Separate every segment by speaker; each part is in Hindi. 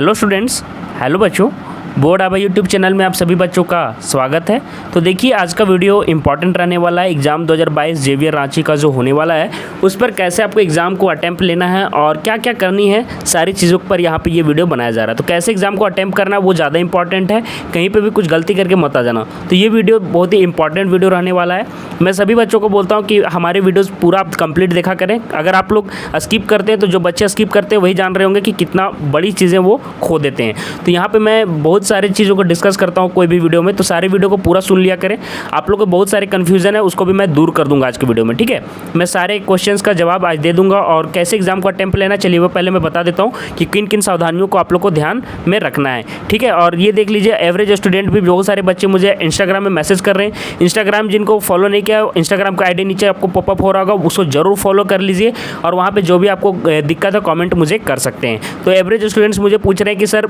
Speaker 1: हेलो स्टूडेंट्स, हेलो बच्चों। बोर्ड आभा यूट्यूब चैनल में आप सभी बच्चों का स्वागत है। तो देखिए, आज का वीडियो इंपॉर्टेंट रहने वाला है। एग्ज़ाम 2022 जेवीआर रांची का जो होने वाला है उस पर कैसे आपको एग्ज़ाम को अटैम्प्ट लेना है और क्या क्या करनी है, सारी चीज़ों पर यहाँ पे ये वीडियो बनाया जा रहा है। तो कैसे एग्ज़ाम को अटैम्प्ट करना है वो ज़्यादा इंपॉर्टेंट है, कहीं पर भी कुछ गलती करके मत आ जाना। तो ये वीडियो बहुत ही इंपॉर्टेंट वीडियो रहने वाला है। मैं सभी बच्चों को बोलता हूँ कि हमारे वीडियोज़ पूरा आप कंप्लीट देखा करें। अगर आप लोग स्किप करते हैं तो जो बच्चे स्किप करते हैं वही जान रहे होंगे कि कितना बड़ी चीज़ें वो खो देते हैं। तो यहाँ पे मैं बहुत सारी चीज़ों को डिस्कस करता हूँ कोई भी वीडियो में, तो सारे वीडियो को पूरा सुन लिया करें। आप लोग को बहुत सारे कन्फ्यूज़न है उसको भी मैं दूर कर दूंगा आज के वीडियो में, ठीक है। मैं सारे क्वेश्चंस का जवाब आज दे दूंगा और कैसे एग्जाम को अटेम्प्ट लेना, चलिए वो पहले मैं बता देता हूँ कि किन किन सावधानियों को आप लोग को ध्यान में रखना है, ठीक है। और ये देख लीजिए, एवरेज स्टूडेंट भी बहुत सारे बच्चे मुझे इंस्टाग्राम में मैसेज कर रहे हैं। इंस्टाग्राम जिनको फॉलो नहीं किया, इंस्टाग्राम का आईडी नीचे आपको पॉपअप हो रहा होगा, उसको जरूर फॉलो कर लीजिए और वहाँ पे जो भी आपको दिक्कत है कमेंट मुझे कर सकते हैं। तो एवरेज स्टूडेंट्स मुझे पूछ रहे हैं कि सर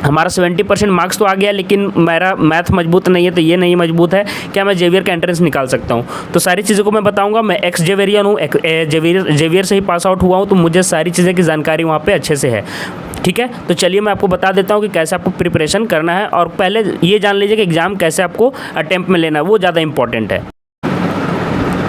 Speaker 1: हमारा 70% मार्क्स तो आ गया लेकिन मेरा मैथ मजबूत नहीं है, तो ये नहीं मजबूत है, क्या मैं जेवीआर का एंट्रेंस निकाल सकता हूँ? तो सारी चीज़ों को मैं बताऊँगा। मैं एक्स जेवेरियन हूँ, जेवीआर से ही पास आउट हुआ हूँ, तो मुझे सारी चीज़ें की जानकारी वहाँ पे अच्छे से है, ठीक है। तो चलिए मैं आपको बता देता हूँ कि कैसे आपको प्रिपरेशन करना है और पहले ये जान लीजिए कि एग्ज़ाम कैसे आपको अटेम्प्ट में लेना है, वो ज़्यादा इंपॉर्टेंट है।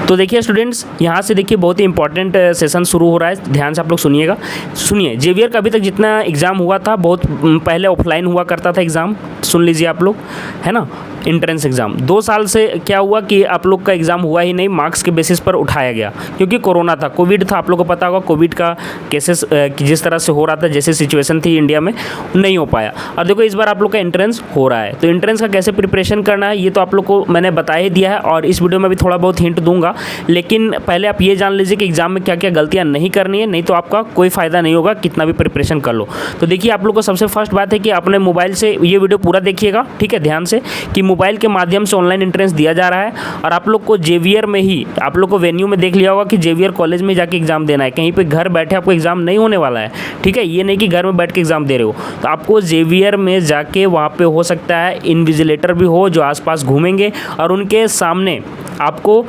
Speaker 1: तो देखिए स्टूडेंट्स, यहाँ से देखिए बहुत ही इंपॉर्टेंट सेशन शुरू हो रहा है, ध्यान से आप लोग सुनिएगा। सुनिए, जेवीआर का अभी तक जितना एग्ज़ाम हुआ था, बहुत पहले ऑफलाइन हुआ करता था एग्ज़ाम, सुन लीजिए आप लोग, है ना। एंट्रेंस एग्ज़ाम 2 साल से क्या हुआ कि आप लोग का एग्ज़ाम हुआ ही नहीं, मार्क्स के बेसिस पर उठाया गया क्योंकि कोरोना था, कोविड था। आप लोग को पता होगा कोविड का केसेस जिस तरह से हो रहा था, जैसे सिचुएशन थी इंडिया में, नहीं हो पाया। और देखो इस बार आप लोग का एंट्रेंस हो रहा है, तो एंट्रेंस का कैसे प्रिपरेशन करना है ये तो आप लोग को मैंने बता ही दिया है और इस वीडियो में भी थोड़ा बहुत हिंट दूंगा। लेकिन पहले आप ये जान लीजिए कि एग्ज़ाम में क्या क्या गलतियाँ नहीं करनी है, नहीं तो आपका कोई फ़ायदा नहीं होगा कितना भी प्रिपरेशन कर लो। तो देखिए, आप लोग को सबसे फर्स्ट बात है कि अपने मोबाइल से ये वीडियो पूरा देखिएगा, ठीक है, ध्यान से, कि मोबाइल के माध्यम से ऑनलाइन एंट्रेंस दिया जा रहा है और आप लोग को जेवीआर में ही, आप लोग को वेन्यू में देख लिया होगा कि जेवीआर कॉलेज में जाके एग्जाम देना है। कहीं पे घर बैठे आपको एग्जाम नहीं होने वाला है, ठीक है। ये नहीं कि घर में बैठ के एग्जाम दे रहे हो, तो आपको जेवीआर में जाके वहाँ पे हो सकता है इन्विजिलेटर भी हो जो आसपास घूमेंगे और उनके सामने आपको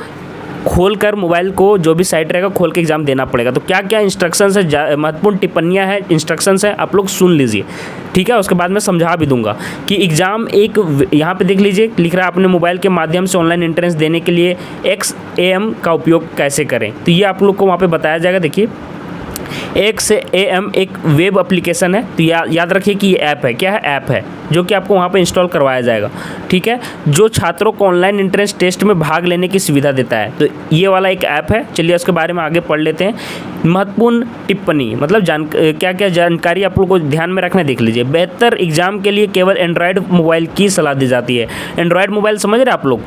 Speaker 1: खोल कर मोबाइल को, जो भी साइट रहेगा, खोल के एग्ज़ाम देना पड़ेगा। तो क्या क्या इंस्ट्रक्शंस है, महत्वपूर्ण टिप्पणियां हैं, इंस्ट्रक्शंस हैं, आप लोग सुन लीजिए, ठीक है। उसके बाद मैं समझा भी दूंगा कि एग्ज़ाम एक, यहाँ पे देख लीजिए लिख रहा है अपने मोबाइल के माध्यम से ऑनलाइन एंट्रेंस देने के लिए XAM का उपयोग कैसे करें। तो ये आप लोग को वहाँ पर बताया जाएगा। देखिए, XAM एक वेब एप्लीकेशन है, तो याद रखिए कि ये ऐप है, क्या है, ऐप है जो कि आपको वहाँ पे इंस्टॉल करवाया जाएगा, ठीक है, जो छात्रों को ऑनलाइन एंट्रेंस टेस्ट में भाग लेने की सुविधा देता है। तो ये वाला एक ऐप है। चलिए उसके बारे में आगे पढ़ लेते हैं। महत्वपूर्ण टिप्पणी मतलब क्या क्या जानकारी आप लोग को ध्यान में रखना, देख लीजिए। बेहतर एग्जाम के लिए केवल एंड्रॉयड मोबाइल की सलाह दी जाती है। एंड्रॉयड मोबाइल समझ रहे हैं आप लोग,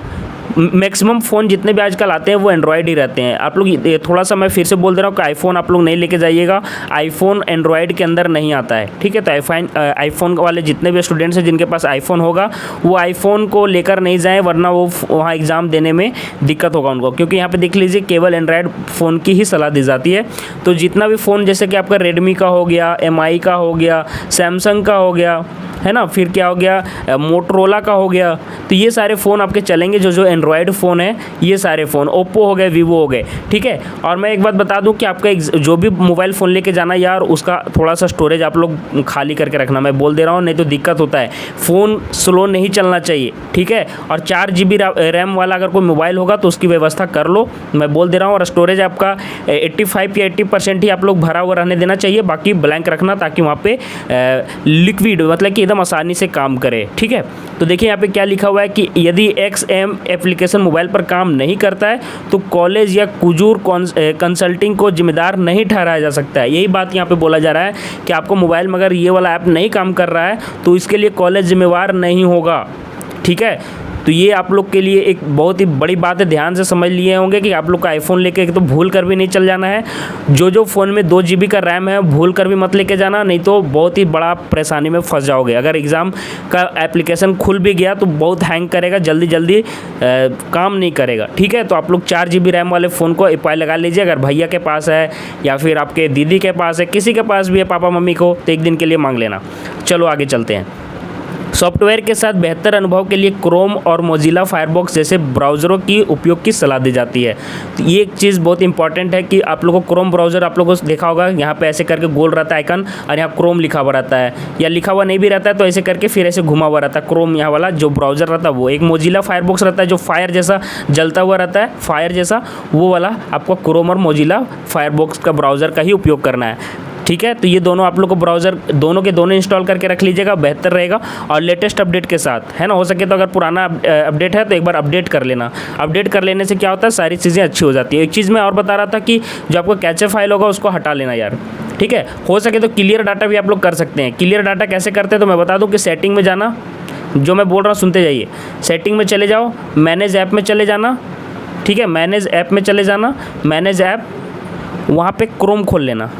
Speaker 1: मैक्सिमम फ़ोन जितने भी आजकल आते हैं वो एंड्रॉयड ही रहते हैं। आप लोग थोड़ा सा मैं फिर से बोल दे रहा हूँ कि आईफोन आप लोग नहीं लेके जाइएगा, आईफोन एंड्रॉयड के अंदर नहीं आता है, ठीक है। तो आईफोन वाले जितने भी स्टूडेंट्स हैं जिनके पास आईफोन होगा वो आईफोन को लेकर नहीं जाएँ, वरना वो वहाँ एग्ज़ाम देने में दिक्कत होगा उनको, क्योंकि यहाँ पर देख लीजिए केवल एंड्रॉयड फ़ोन की ही सलाह दी जाती है। तो जितना भी फ़ोन, जैसे कि आपका रेडमी का हो गया, MI का हो गया, सैमसंग का हो गया, है ना, फिर क्या हो गया, मोटरोला का हो गया, तो ये सारे फ़ोन आपके चलेंगे जो एंड्रॉयड फ़ोन है, ये सारे फ़ोन, ओप्पो हो गए, वीवो हो गए, ठीक है। और मैं एक बात बता दूं कि आपका जो भी मोबाइल फ़ोन लेके जाना यार, उसका थोड़ा सा स्टोरेज आप लोग खाली करके रखना, मैं बोल दे रहा हूँ, नहीं तो दिक्कत होता है। फ़ोन स्लो नहीं चलना चाहिए, ठीक है। और 4 GB रैम वाला अगर कोई मोबाइल होगा तो उसकी व्यवस्था कर लो, मैं बोल दे रहा हूँ। और स्टोरेज आपका 85 या 80% ही आप लोग भरा हुआ रहने देना चाहिए, बाकी ब्लैंक रखना, ताकि वहाँ पे लिक्विड मतलब कि एकदम आसानी से काम करे, ठीक है। तो देखिए यहाँ पे क्या लिखा हुआ है कि यदि XAM एप्लीकेशन मोबाइल पर काम नहीं करता है तो कॉलेज या कुजूर कंसल्टिंग को जिम्मेदार नहीं ठहराया जा सकता है। यही बात यहाँ पे बोला जा रहा है कि आपको मोबाइल में अगर ये वाला ऐप नहीं काम कर रहा है तो इसके लिए कॉलेज जिम्मेवार नहीं होगा, ठीक है। तो ये आप लोग के लिए एक बहुत ही बड़ी बात है, ध्यान से समझ लिए होंगे कि आप लोग का आईफोन लेके तो भूल कर भी नहीं चल जाना है। जो फ़ोन में 2 GB का रैम है भूल कर भी मत लेके जाना, नहीं तो बहुत ही बड़ा परेशानी में फंस जाओगे। अगर एग्ज़ाम का एप्लीकेशन खुल भी गया तो बहुत हैंग करेगा, जल्दी काम नहीं करेगा, ठीक है। तो आप लोग 4 GB रैम वाले फ़ोन को एप्लाई लगा लीजिए। अगर भैया के पास है या फिर आपके दीदी के पास है, किसी के पास भी है, पापा मम्मी को, तो एक दिन के लिए मांग लेना। चलो आगे चलते हैं। सॉफ्टवेयर के साथ बेहतर अनुभव के लिए क्रोम और मोजिला फायरफॉक्स जैसे ब्राउज़रों की उपयोग की सलाह दी जाती है। तो ये एक चीज़ बहुत इंपॉर्टेंट है कि आप लोगों को क्रोम ब्राउज़र आप लोगों को देखा होगा, यहाँ पे ऐसे करके गोल रहता है आइकन और यहाँ क्रोम लिखा हुआ रहता है, या लिखा हुआ नहीं भी रहता है तो ऐसे करके फिर ऐसे घुमा हुआ रहता है क्रोम, यहाँ वाला जो ब्राउज़र रहता है वो। एक मोजिला फायरफॉक्स रहता है जो फायर जैसा जलता हुआ रहता है, फायर जैसा, वो वाला आपको क्रोम और मोजिला फायरफॉक्स का ब्राउज़र का ही उपयोग करना है। ठीक है, तो ये दोनों आप लोग को ब्राउज़र दोनों के दोनों इंस्टॉल करके रख लीजिएगा, बेहतर रहेगा। और लेटेस्ट अपडेट के साथ, है ना, हो सके तो अगर पुराना अपडेट है तो एक बार अपडेट कर लेना। अपडेट कर लेने से क्या होता है, सारी चीज़ें अच्छी हो जाती है। एक चीज़ मैं और बता रहा था कि जो आपको कैचे फाइल होगा उसको हटा लेना यार, ठीक है। हो सके तो क्लियर डाटा भी आप लोग कर सकते हैं। क्लियर डाटा कैसे करते हैं तो मैं बता दूँ कि सेटिंग में जाना, जो मैं बोल रहा हूँ सुनते जाइए। सेटिंग में चले जाओ, मैनेज ऐप में चले जाना, ठीक है, मैनेज ऐप में चले जाना, मैनेज ऐप, वहाँ पे क्रोम खोल लेना,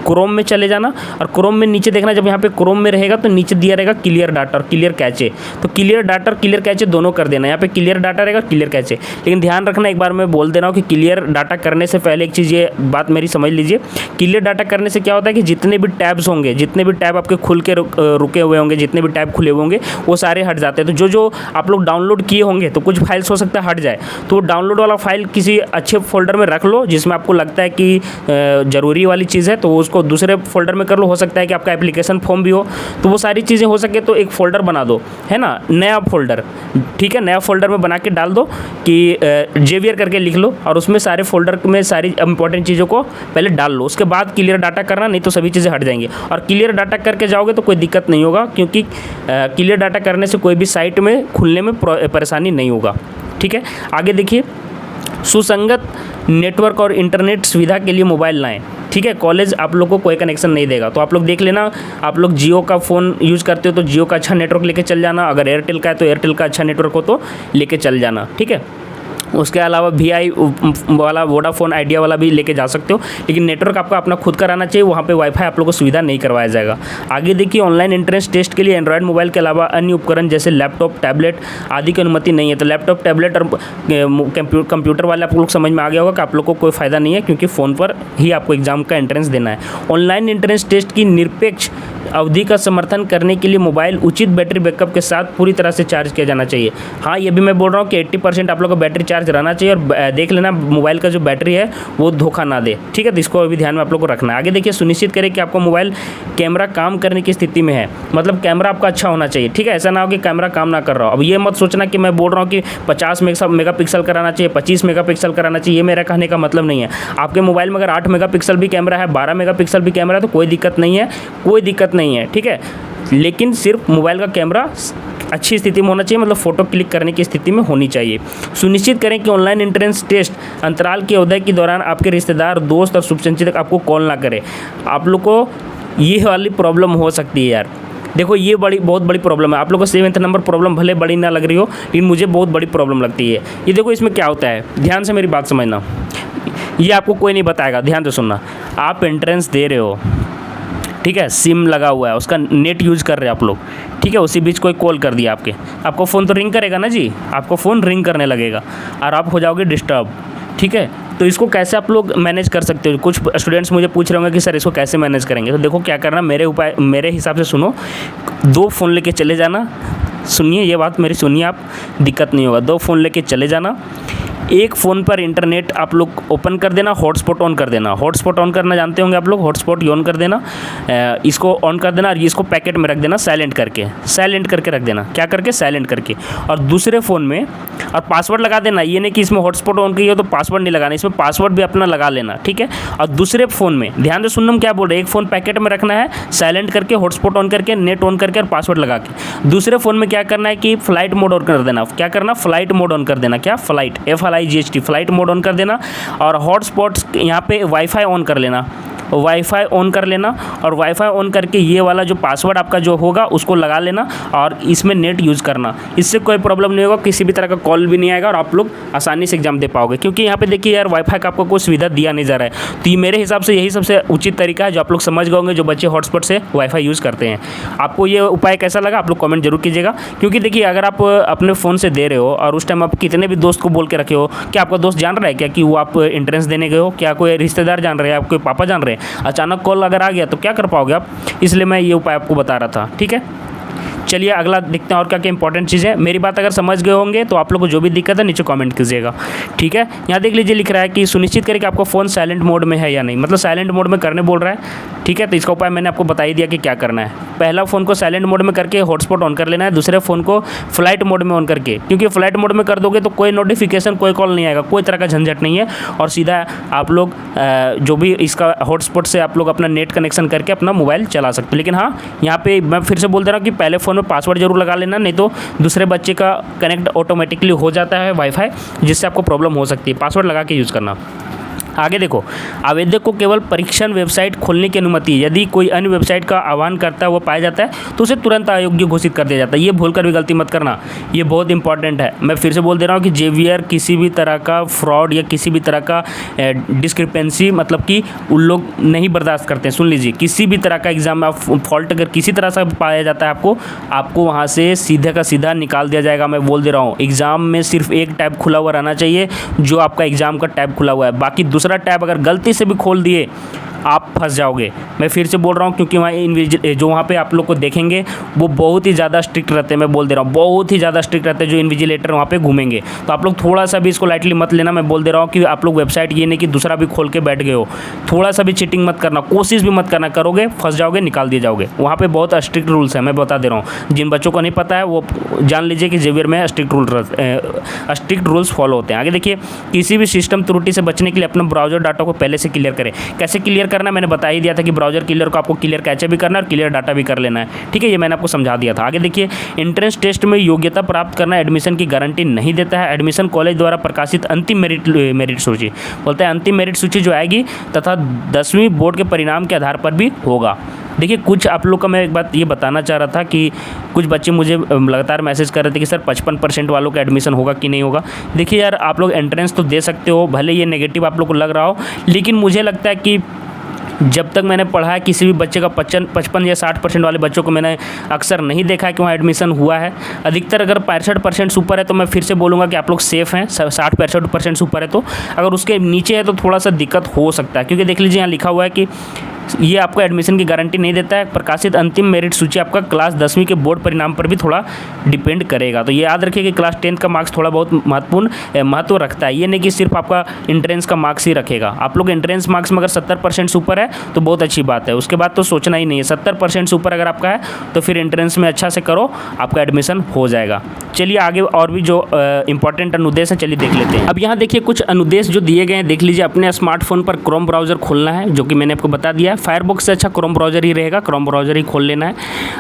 Speaker 1: क्रोम में चले जाना और क्रोम में नीचे देखना, जब यहाँ पे क्रोम में रहेगा तो नीचे दिया रहेगा क्लियर डाटा और क्लियर कैचे। तो क्लियर डाटा और क्लियर कैचे दोनों कर देना। यहाँ पे क्लियर डाटा रहेगा, क्लियर कैचे, लेकिन ध्यान रखना, एक बार मैं बोल दे रहा हूँ कि क्लियर डाटा करने से पहले एक चीज़, ये बात मेरी समझ लीजिए। क्लियर डाटा करने से क्या होता है कि जितने भी टैब्स होंगे, जितने भी टैब आपके खुल के रुके हुए होंगे, जितने भी टैब खुले हुए होंगे वो सारे हट जाते हैं। तो जो आप लोग डाउनलोड किए होंगे तो कुछ फाइल्स हो सकता है हट जाए, तो डाउनलोड वाला फाइल किसी अच्छे फोल्डर में रख लो जिसमें आपको लगता है कि ज़रूरी वाली चीज़ है, तो उसको दूसरे फोल्डर में कर लो। हो सकता है कि आपका एप्लीकेशन फॉर्म भी हो, तो वो सारी चीज़ें हो सके तो एक फ़ोल्डर बना दो, है ना, नया फ़ोल्डर, ठीक है, नया फ़ोल्डर में बना के डाल दो कि जेवियर करके लिख लो और उसमें सारे फ़ोल्डर में सारी इंपॉर्टेंट चीज़ों को पहले डाल लो। उसके बाद क्लियर डाटा करना, नहीं तो सभी चीज़ें हट जाएंगी। और क्लियर डाटा करके जाओगे तो कोई दिक्कत नहीं होगा, क्योंकि क्लियर डाटा करने से कोई भी साइट में खुलने में परेशानी नहीं होगा। ठीक है, आगे देखिए, सुसंगत नेटवर्क और इंटरनेट सुविधा के लिए मोबाइल लाएं। ठीक है, कॉलेज आप लोग को कोई कनेक्शन नहीं देगा, तो आप लोग देख लेना, आप लोग जियो का फ़ोन यूज़ करते हो तो जियो का अच्छा नेटवर्क लेके चल जाना, अगर एयरटेल का है तो एयरटेल का अच्छा नेटवर्क हो तो लेके चल जाना। ठीक है, उसके अलावा VI वाला, वोडाफोन, आइडिया वाला भी लेके जा सकते हो, लेकिन नेटवर्क आपका अपना खुद का रहना चाहिए, वहाँ पे वाईफाई आप लोग को सुविधा नहीं करवाया जाएगा। आगे देखिए, ऑनलाइन एंट्रेंस टेस्ट के लिए एंड्रॉयड मोबाइल के अलावा अन्य उपकरण जैसे लैपटॉप, टैबलेट आदि की अनुमति नहीं है। तो लैपटॉप, टैबलेट और कंप्यूटर वाले आप लोग समझ में आ गया होगा कि आप लोग को कोई फ़ायदा नहीं है, क्योंकि फ़ोन पर ही आपको एग्ज़ाम का एंट्रेंस देना है। ऑनलाइन एंट्रेंस टेस्ट की निरपेक्ष अवधि का समर्थन करने के लिए मोबाइल उचित बैटरी बैकअप के साथ पूरी तरह से चार्ज किया जाना चाहिए। हाँ, ये भी मैं बोल रहा हूँ कि 80% आप लोग का बैटरी चार्ज रहना चाहिए, और देख लेना मोबाइल का जो बैटरी है वो धोखा ना दे। ठीक है, तो इसको अभी ध्यान में आप लोग को रखना है। आगे देखिए, सुनिश्चित करें कि आपका मोबाइल कैमरा काम करने की स्थिति में है, मतलब कैमरा आपका अच्छा होना चाहिए। ठीक है, ऐसा ना हो कि कैमरा काम ना कर रहा हो। अब ये मत सोचना कि मैं बोल रहा हूँ कि 50 मेगापिक्सल का रहना चाहिए, 25 मेगापिक्सल का रहना चाहिए, ये मेरा कहने का मतलब नहीं है। आपके मोबाइल में अगर 8 मेगापिक्सल भी कैमरा है, 12 मेगापिक्सल भी कैमरा है, तो कोई दिक्कत नहीं है, कोई दिक्कत नहीं है। ठीक है, लेकिन सिर्फ मोबाइल का कैमरा अच्छी स्थिति में होना चाहिए, मतलब फ़ोटो क्लिक करने की स्थिति में होनी चाहिए। सुनिश्चित करें कि ऑनलाइन एंट्रेंस टेस्ट अंतराल के अवधि के दौरान आपके रिश्तेदार, दोस्त और शुभचिंतक आपको कॉल ना करें। आप लोग को ये वाली प्रॉब्लम हो सकती है यार, देखो ये बहुत बड़ी प्रॉब्लम है। आप लोग को 7th नंबर प्रॉब्लम भले बड़ी ना लग रही हो, लेकिन मुझे बहुत बड़ी प्रॉब्लम लगती है। ये देखो, इसमें क्या होता है, ध्यान से मेरी बात समझना, ये आपको कोई नहीं बताएगा, ध्यान से सुनना। आप एंट्रेंस दे रहे हो, ठीक है, सिम लगा हुआ है, उसका नेट यूज़ कर रहे हैं आप लोग, ठीक है, उसी बीच कोई कॉल कर दिया आपको फ़ोन तो रिंग करेगा ना जी, आपको फ़ोन रिंग करने लगेगा और आप हो जाओगे डिस्टर्ब। ठीक है, तो इसको कैसे आप लोग मैनेज कर सकते हो? कुछ स्टूडेंट्स मुझे पूछ रहे होंगे कि सर इसको कैसे मैनेज करेंगे। तो देखो क्या करना, मेरे हिसाब से सुनो, 2 फ़ोन लेके चले जाना। सुनिए ये बात मेरी, सुनिए आप, दिक्कत नहीं होगा। 2 फ़ोन लेके चले जाना, एक फ़ोन पर इंटरनेट आप लोग ओपन कर देना, हॉटस्पॉट ऑन कर देना। हॉटस्पॉट ऑन करना जानते होंगे आप लोग, हॉटस्पॉट ऑन कर देना, इसको ऑन कर देना और इसको पैकेट में रख देना, साइलेंट करके रख देना। क्या करके? साइलेंट करके। और दूसरे फ़ोन में और पासवर्ड लगा देना, ये नहीं कि इसमें हॉटस्पॉट ऑन की हो तो पासवर्ड नहीं लगाना, इसमें पासवर्ड भी अपना लगा लेना। ठीक है, और दूसरे फ़ोन में ध्यान से सुनना, हम क्या बोल रहे हैं, एक फ़ोन पैकेट में रखना है, साइलेंट करके, हॉटस्पॉट ऑन करके, नेट ऑन करके और पासवर्ड लगा के। दूसरे फ़ोन में क्या करना है कि फ्लाइट मोड ऑन कर देना। क्या करना? फ्लाइट मोड ऑन कर देना। क्या? Flight, FLIGHT, flight mode on कर देना। और हॉटस्पॉट्स यहाँ पे वाईफाई ऑन कर लेना, वाईफाई ऑन कर लेना। और वाईफाई ऑन करके ये वाला जो पासवर्ड आपका जो होगा उसको लगा लेना और इसमें नेट यूज़ करना। इससे कोई प्रॉब्लम नहीं होगा, किसी भी तरह का कॉल भी नहीं आएगा और आप लोग आसानी से एग्जाम दे पाओगे। क्योंकि यहाँ पे देखिए यार, वाईफाई का आपको कोई सुविधा दिया नहीं जा रहा है, तो ये मेरे हिसाब से यही सबसे उचित तरीका है जो आप लोग समझ गए होंगे, जो बच्चे हॉटस्पॉट से वाईफाई यूज़ करते हैं। आपको ये उपाय कैसा लगा आप लोग कमेंट जरूर कीजिएगा। क्योंकि देखिए, अगर आप अपने फ़ोन से दे रहे हो और उस टाइम आप कितने भी दोस्त को बोल के रखे हो, क्या आपका दोस्त जान रहा है क्या कि वो आप एंट्रेंस देने गए हो? क्या कोई रिश्तेदार जान रहे हैं, आपके पापा जान रहे हैं? अचानक कॉल अगर आ गया तो क्या कर पाओगे आप? इसलिए मैं ये उपाय आपको बता रहा था। ठीक है, चलिए अगला देखते हैं और क्या क्या इंपॉर्टेंट चीज़ है। मेरी बात अगर समझ गए होंगे तो आप लोग को जो भी दिक्कत है नीचे कमेंट कीजिएगा, ठीक है। यहाँ देख लीजिए लिख रहा है कि सुनिश्चित करें कि आपका फ़ोन साइलेंट मोड में है या नहीं, मतलब साइलेंट मोड में करने बोल रहा है, ठीक है। तो इसका उपाय मैंने आपको बता ही दिया कि क्या करना है। पहला फ़ोन को साइलेंट मोड में करके हॉटस्पॉट ऑन कर लेना है, दूसरे फ़ोन को फ्लाइट मोड में ऑन करके, क्योंकि फ्लाइट मोड में कर दोगे तो कोई नोटिफिकेशन कोई कॉल नहीं आएगा, कोई तरह का झंझट नहीं है, और सीधा आप लोग जो भी इसका हॉटस्पॉट से आप लोग अपना नेट कनेक्शन करके अपना मोबाइल चला सकते हो। लेकिन हाँ, यहाँ पे मैं फिर से बोल दे रहा हूँ कि पहले फ़ोन में पासवर्ड जरूर लगा लेना, नहीं तो दूसरे बच्चे का कनेक्ट ऑटोमेटिकली हो जाता है वाईफाई, जिससे आपको प्रॉब्लम हो सकती है। पासवर्ड लगा के यूज़ करना। आगे देखो, आवेदक को केवल परीक्षण वेबसाइट खोलने की अनुमति है। यदि कोई अन्य वेबसाइट का आह्वान करता है वो पाया जाता है तो उसे तुरंत अयोग्य घोषित कर दिया जाता है। ये भूलकर भी गलती मत करना, ये बहुत इंपॉर्टेंट है। मैं फिर से बोल दे रहा हूँ कि जेवियर किसी भी तरह का फ्रॉड या किसी भी तरह का डिस्क्रिपेंसी, मतलब कि उन लोग नहीं बर्दाश्त करते हैं। सुन लीजिए, किसी भी तरह का एग्जाम में आप फॉल्ट अगर किसी तरह से पाया जाता है आपको वहाँ से सीधे का सीधा निकाल दिया जाएगा। मैं बोल दे रहा हूँ, एग्ज़ाम में सिर्फ एक टैब खुला हुआ रहना चाहिए, जो आपका एग्ज़ाम का टैब खुला हुआ है। बाकी दूसरा टैब अगर गलती से भी खोल दिए आप फंस जाओगे। मैं फिर से बोल रहा हूँ, क्योंकि वहाँ जो वहाँ पे आप लोग को देखेंगे वो बहुत ही ज़्यादा स्ट्रिक्ट रहते हैं। मैं बोल दे रहा हूँ, बहुत ही ज़्यादा स्ट्रिक्ट रहते हैं जो इन्विजिलेटर वहाँ पे घूमेंगे। तो आप लोग थोड़ा सा भी इसको लाइटली मत लेना। मैं बोल दे रहा हूँ कि आप लोग वेबसाइट ये नहीं कि दूसरा भी खोल के बैठ गए हो, थोड़ा सा भी चीटिंग मत करना, कोशिश भी मत करना, करोगे फंस जाओगे, निकाल दिए जाओगे। वहाँ पर बहुत स्ट्रिक्ट रूल्स है, मैं बता दे रहा हूँ। जिन बच्चों को नहीं पता है वो जान लीजिए कि जेवियर में स्ट्रिक्ट रूल्स फॉलो होते हैं। आगे देखिए, किसी भी सिस्टम त्रुटि से बचने के लिए अपना ब्राउजर डाटा को पहले से क्लियर करें। कैसे क्लियर करना मैंने बता ही दिया था कि ब्राउजर क्लियर को आपको क्लियर कैचे भी करना है और क्लियर डाटा भी कर लेना है, ठीक है। ये मैंने आपको समझा दिया था। आगे देखिए, एंट्रेंस टेस्ट में योग्यता प्राप्त करना एडमिशन की गारंटी नहीं देता है। एडमिशन कॉलेज द्वारा प्रकाशित अंतिम मेरिट सूची, बोलते हैं अंतिम मेरिट सूची जो आएगी तथा 10वीं बोर्ड के परिणाम के आधार पर भी होगा। देखिए, कुछ आप लोग का मैं एक बात ये बताना चाह रहा था कि कुछ बच्चे मुझे लगातार मैसेज कर रहे थे कि सर 55% वालों का एडमिशन होगा कि नहीं होगा। देखिए यार, आप लोग एंट्रेंस तो दे सकते हो, भले ये नेगेटिव आप लोग को लग रहा हो, लेकिन मुझे लगता है कि जब तक मैंने पढ़ा है किसी भी बच्चे का 55 या 60% वाले बच्चों को मैंने अक्सर नहीं देखा है कि वहाँ एडमिशन हुआ है। अधिकतर अगर 65% ऊपर है तो मैं फिर से बोलूँगा कि आप लोग सेफ़ हैं। 60-65% ऊपर है तो, अगर उसके नीचे है तो थोड़ा सा दिक्कत हो सकता है, क्योंकि देख लीजिए यहाँ लिखा हुआ है कि ये आपको एडमिशन की गारंटी नहीं देता है। प्रकाशित अंतिम मेरिट सूची आपका क्लास 10वीं के बोर्ड परिणाम पर भी थोड़ा डिपेंड करेगा। तो ये याद रखिए कि क्लास 10th का मार्क्स थोड़ा बहुत महत्व रखता है। ये नहीं कि सिर्फ आपका एंट्रेंस का मार्क्स ही रखेगा। आप लोग एंट्रेंस मार्क्स में अगर 70% से ऊपर है तो बहुत अच्छी बात है, उसके बाद तो सोचना ही नहीं है। 70% से ऊपर अगर आपका है तो फिर एंट्रेंस में अच्छा से करो, आपका एडमिशन हो जाएगा। चलिए आगे और भी जो इंपॉर्टेंट अनुदेश है चलिए देख लेते हैं। अब यहाँ देखिए कुछ अनुदेश जो दिए गए हैं, देख लीजिए। अपने स्मार्टफोन पर क्रोम ब्राउज़र खोलना है, जो कि मैंने आपको बता दिया है। फायरफॉक्स से अच्छा क्रोम ब्राउज़र ही रहेगा, क्रोम ब्राउज़र ही खोल लेना है।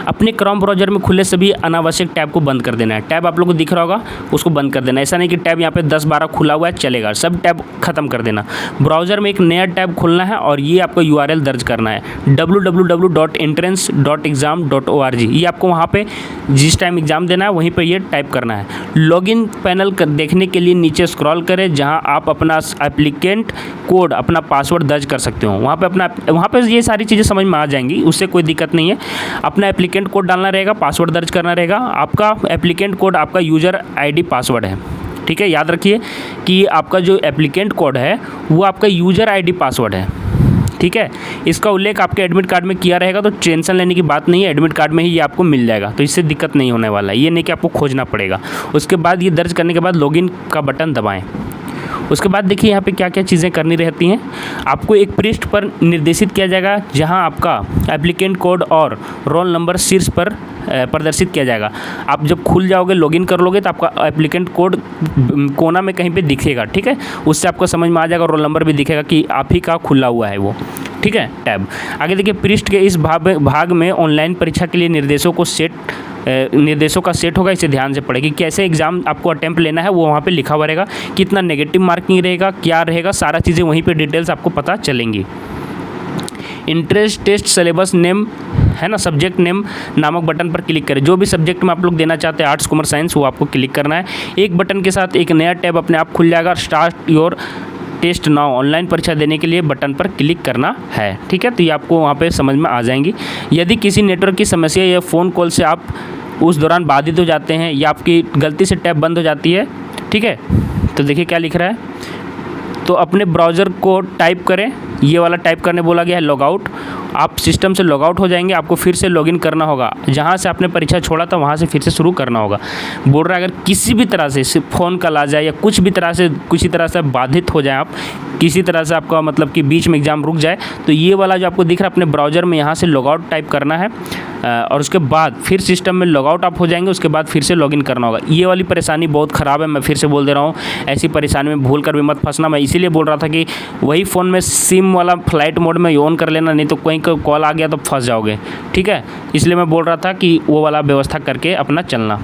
Speaker 1: अपने क्रोम ब्राउज़र में खुले सभी अनावश्यक टैब को बंद कर देना है। टैब आप लोगों को दिख रहा होगा, उसको बंद कर देना। ऐसा नहीं कि टैब यहाँ पे 10-12 खुला हुआ है चलेगा, सब टैब खत्म कर देना। ब्राउज़र में एक नया टैब खोलना है और ये आपको URL दर्ज करना है, www.entrance.exam.org। ये आपको वहाँ पे जिस टाइम एग्ज़ाम देना है वहीं पर ये टाइप करना है। लॉगिन पैनल देखने के लिए नीचे स्क्रॉल करें, जहाँ आप अपना एप्लीकेंट कोड, अपना पासवर्ड दर्ज कर सकते हो। वहाँ पे ये सारी चीज़ें समझ में आ जाएंगी, उससे कोई दिक्कत नहीं है। अपना एप्लीकेंट कोड डालना रहेगा, पासवर्ड दर्ज करना रहेगा। आपका एप्लीकेंट कोड आपका यूज़र ID पासवर्ड है, ठीक है। याद रखिए कि आपका जो एप्लीकेंट कोड है वो आपका यूज़र ID पासवर्ड है, ठीक है। इसका उल्लेख आपके एडमिट कार्ड में किया रहेगा, तो टेंशन लेने की बात नहीं है, एडमिट कार्ड में ही ये आपको मिल जाएगा, तो इससे दिक्कत नहीं होने वाला है। ये नहीं कि आपको खोजना पड़ेगा। उसके बाद ये दर्ज करने के बाद लॉगिन का बटन दबाएं। उसके बाद देखिए यहाँ पे क्या क्या चीज़ें करनी रहती हैं। आपको एक पृष्ठ पर निर्देशित किया जाएगा जहाँ आपका एप्लीकेंट कोड और रोल नंबर शीर्ष पर प्रदर्शित किया जाएगा। आप जब खुल जाओगे, लॉगिन कर लोगे, तो आपका एप्लीकेंट कोड कोना में कहीं पे दिखेगा, ठीक है। उससे आपको समझ में आ जाएगा, रोल नंबर भी दिखेगा कि आप ही का खुला हुआ है वो, ठीक है, टैब। आगे देखिए, पृष्ठ के इस भाग में ऑनलाइन परीक्षा के लिए निर्देशों का सेट होगा। इसे ध्यान से पढ़ें कि कैसे एग्ज़ाम आपको अटेम्प्ट लेना है, वो वहाँ पे लिखा हुआ रहेगा। कितना नेगेटिव मार्किंग रहेगा, क्या रहेगा, सारा चीज़ें वहीं पे डिटेल्स आपको पता चलेंगी। इंटरेस्ट टेस्ट सिलेबस नेम है ना, सब्जेक्ट नेम नामक बटन पर क्लिक करें। जो भी सब्जेक्ट में आप लोग देना चाहते हैं, आर्ट्स कॉमर्स साइंस, वो आपको क्लिक करना है। एक बटन के साथ एक नया टैब अपने आप खुल जाएगा। Start your test now, online परीक्षा देने के लिए बटन पर क्लिक करना है, ठीक है। तो ये आपको वहाँ पे समझ में आ जाएंगी। यदि किसी नेटवर्क की समस्या या फ़ोन कॉल से आप उस दौरान बाधित हो जाते हैं या आपकी गलती से टैब बंद हो जाती है, ठीक है, तो देखिए क्या लिख रहा है। तो अपने ब्राउज़र को टाइप करें ये वाला टाइप करने बोला गया है लॉगआउट। आप सिस्टम से लॉगआउट हो जाएंगे, आपको फिर से लॉगिन करना होगा, जहाँ से आपने परीक्षा छोड़ा था वहाँ से फिर से शुरू करना होगा। बोल रहा है अगर किसी भी तरह से फ़ोन कॉल आ जाए या कुछ भी तरह से किसी तरह से बाधित हो जाए, आप किसी तरह से आपका मतलब कि बीच में एग्ज़ाम रुक जाए, तो ये वाला जो आपको दिख रहा है अपने ब्राउज़र में यहाँ से लॉगआउट टाइप करना है और उसके बाद फिर सिस्टम में लॉगआउट आप हो जाएंगे, उसके बाद फिर से लॉगिन करना होगा। ये वाली परेशानी बहुत ख़राब है, मैं फिर से बोल दे रहा हूँ, ऐसी परेशानी में भूल कर भी मत फंसना। मैं इसीलिए बोल रहा था कि वही फ़ोन में सिम वाला फ्लाइट मोड में ऑन कर लेना, नहीं तो कहीं का कॉल आ गया तो फंस जाओगे, ठीक है। इसलिए मैं बोल रहा था कि वो वाला व्यवस्था करके अपना चलना।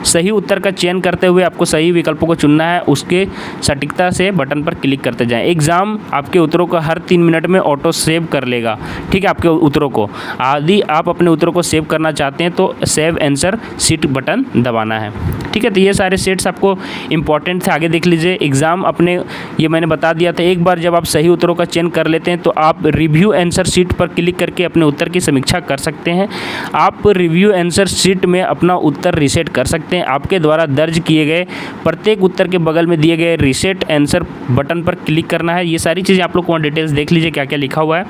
Speaker 1: सही उत्तर का चयन करते हुए आपको सही विकल्पों को चुनना है, उसके सटीकता से बटन पर क्लिक करते जाएं। एग्ज़ाम आपके उत्तरों को हर 3 मिनट में ऑटो सेव कर लेगा, ठीक है, आपके उत्तरों को। यदि आप अपने उत्तरों को सेव करना चाहते हैं तो सेव आंसर शीट बटन दबाना है, ठीक है। तो ये सारे सेट्स आपको इंपॉर्टेंट थे, आगे देख लीजिए। एग्ज़ाम अपने ये मैंने बता दिया था, एक बार जब आप सही उत्तरों का चयन कर लेते हैं तो आप रिव्यू आंसर शीट पर क्लिक करके अपने उत्तर की समीक्षा कर सकते हैं। आप रिव्यू आंसर शीट में अपना उत्तर रीसेट कर सकते हैं। आपके द्वारा दर्ज किए गए प्रत्येक उत्तर के बगल में दिए गए रीसेट आंसर बटन पर क्लिक करना है। ये सारी चीज़ें आप लोग को डिटेल्स देख लीजिए क्या क्या लिखा हुआ है,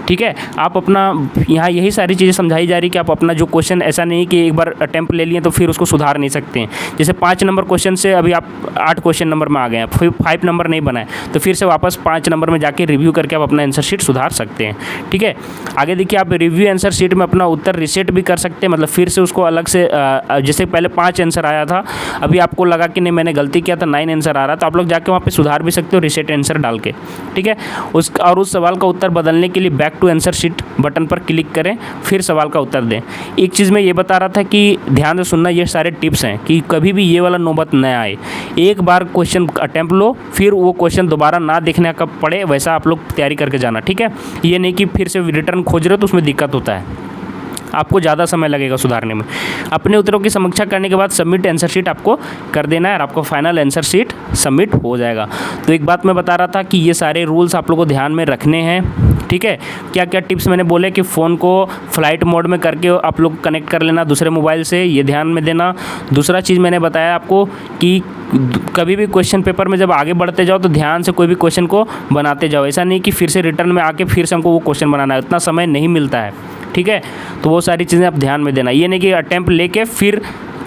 Speaker 1: ठीक है। आप अपना यहाँ यही सारी चीज़ें समझाई जा रही कि आप अपना जो क्वेश्चन, ऐसा नहीं कि एक बार अटैम्प्ट ले लिए तो फिर उसको सुधार नहीं सकते हैं। जैसे 5 नंबर क्वेश्चन से अभी आप 8 क्वेश्चन नंबर में आ गए हैं, फिर 5 नंबर नहीं बनाए तो फिर से वापस 5 नंबर में जाके रिव्यू करके आप अपना आंसर शीट सुधार सकते हैं, ठीक है। आगे देखिए, आप रिव्यू आंसर शीट में अपना उत्तर रीसेट भी कर सकते हैं, मतलब फिर से उसको अलग से जैसे पहले 5 आंसर आया था, अभी आपको लगा कि नहीं मैंने गलती किया था, 9 आंसर आ रहा, तो आप लोग जाके वहाँ पे सुधार भी सकते हो रीसेट आंसर डाल के, ठीक है। उस सवाल का उत्तर बदलने के लिए back to answer sheet button पर क्लिक करें, फिर सवाल का उत्तर दें। एक चीज़ मैं ये बता रहा था कि ध्यान से सुनना, ये सारे टिप्स हैं कि कभी भी ये वाला नौबत न आए। एक बार क्वेश्चन अटैम्प्ट लो, फिर वो क्वेश्चन दोबारा ना देखने का पड़े, वैसा आप लोग तैयारी करके जाना, ठीक है। ये नहीं कि फिर से रिटर्न खोज रहे हो तो उसमें दिक्कत होता है, आपको ज़्यादा समय लगेगा सुधारने में। अपने उत्तरों की समीक्षा करने के बाद सबमिट आंसर शीट आपको कर देना है और आपको फाइनल आंसर शीट सबमिट हो जाएगा। तो एक बात मैं बता रहा था कि ये सारे रूल्स आप लोगों को ध्यान में रखने हैं, ठीक है। क्या क्या टिप्स मैंने बोले कि फ़ोन को फ्लाइट मोड में करके आप लोग कनेक्ट कर लेना दूसरे मोबाइल से, ये ध्यान में देना। दूसरा चीज़ मैंने बताया आपको कि कभी भी क्वेश्चन पेपर में जब आगे बढ़ते जाओ तो ध्यान से कोई भी क्वेश्चन को बनाते जाओ, ऐसा नहीं कि फिर से रिटर्न में आके फिर से हमको वो क्वेश्चन बनाना है, उतना समय नहीं मिलता है, ठीक है। तो वो सारी चीज़ें आप ध्यान में देना, ये नहीं कि अटैम्प्ट लेके फिर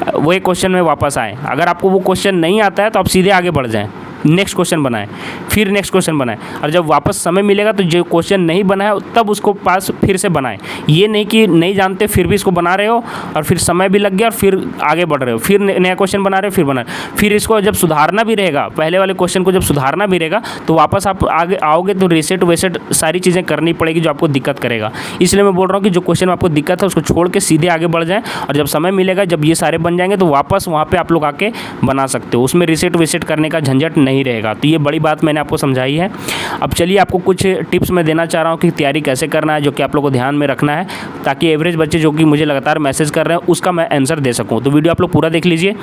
Speaker 1: वही क्वेश्चन में वापस आए। अगर आपको वो क्वेश्चन नहीं आता है तो आप सीधे आगे बढ़ जाएं, नेक्स्ट क्वेश्चन बनाएं, फिर नेक्स्ट क्वेश्चन बनाएं, और जब वापस समय मिलेगा तो जो क्वेश्चन नहीं बना है तब उसको पास फिर से बनाएं। ये नहीं कि नहीं जानते फिर भी इसको बना रहे हो और फिर समय भी लग गया और फिर आगे बढ़ रहे हो, फिर नया क्वेश्चन बना रहे हो, फिर बना रहे हो। फिर इसको जब सुधारना भी रहेगा, पहले वाले क्वेश्चन को जब सुधारना भी रहेगा तो वापस आप आगे आओगे तो रीसेट वेसेट सारी चीज़ें करनी पड़ेगी जो आपको दिक्कत करेगा। इसलिए मैं बोल रहा हूँ कि जो क्वेश्चन में आपको दिक्कत है उसको छोड़ के सीधे आगे बढ़ जाएँ, और जब समय मिलेगा, जब ये सारे बन जाएंगे तो वापस वहाँ पर आप लोग आके बना सकते हो, उसमें रीसेट वेसेट करने का झंझट नहीं रहेगा। तो ये बड़ी बात मैंने आपको समझाई है। अब चलिए आपको कुछ टिप्स मैं देना चाह रहा हूँ कि तैयारी कैसे करना है, जो कि आप लोगों को ध्यान में रखना है, ताकि एवरेज बच्चे जो कि मुझे लगातार मैसेज कर रहे हैं उसका मैं आंसर दे सकूँ। तो वीडियो आप लोग पूरा देख लीजिए।